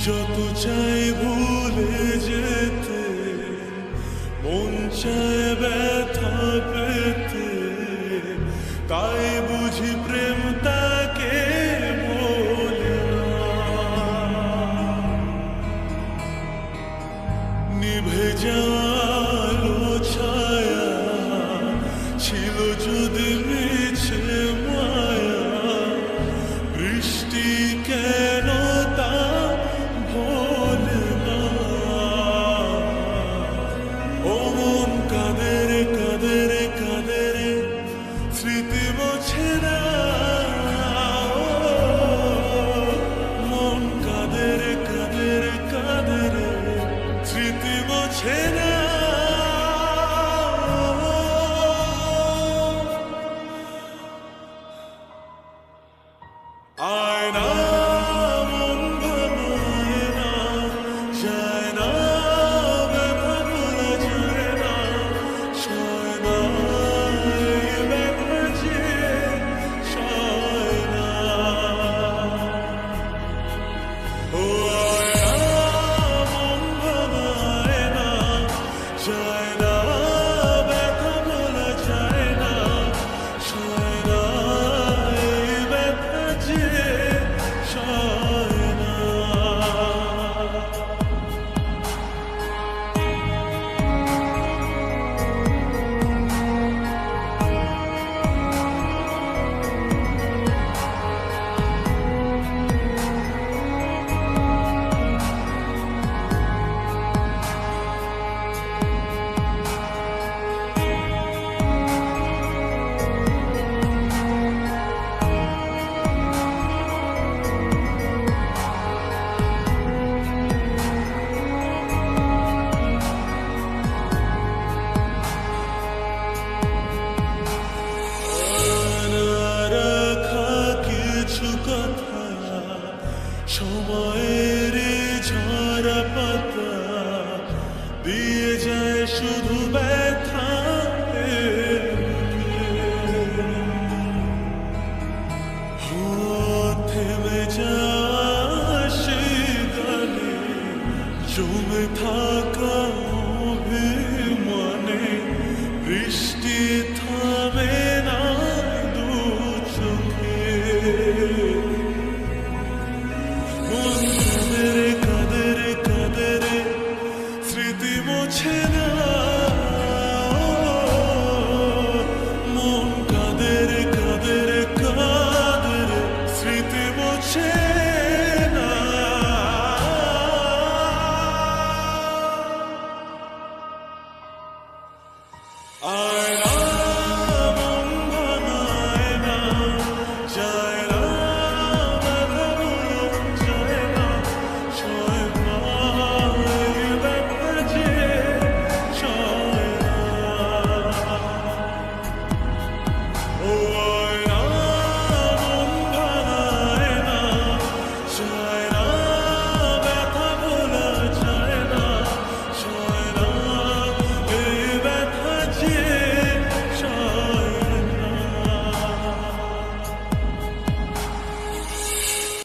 যত চাই ভুলে যেতে, মন চায় ব্যথা পেতে, তাই বুঝি প্রেম তাকে বলে না। নিভে যাওয়ালো ছায়া ছিল যদি মিছে মায়া, বৃষ্টি কেন তা ভোলে না। ও মন কাঁদে রে কাঁদে রে কাঁদে রে, স্মৃতি মোছে না। মন কাঁদে রে কাঁদে রে কাঁদে রে, স্মৃতি মোছে না। আয়না মন ভাঙায় না, যায় না ব্যথা ভোলা যায় না, সয় না এই ব্যথা যে সয় না। ও আয়না মন ভাঙায় না, যায় না ব্যথা ভোলা যায় না, সয় না এই ব্যথা যে সয় না। রাখা কিছু কথা, সময়ের ঝরা পাতা দিয়ে যায় শুধু ব্যথা। থেমে যাওয়া সেই গানে জমে থাকা অভিমানে, বৃষ্টি থামে না দু চোখে। মন কাঁদে রে কাঁদে রে কাঁদে রে, স্মৃতি মোছে না। মন কাঁদে রে কাঁদে রে কাঁদে রে, স্মৃতি মোছে না। আয়না মন ভাঙায় না, যায় না ব্যথা ভোলা যায় না, সয় না এই ব্যথা যে সয় না। ও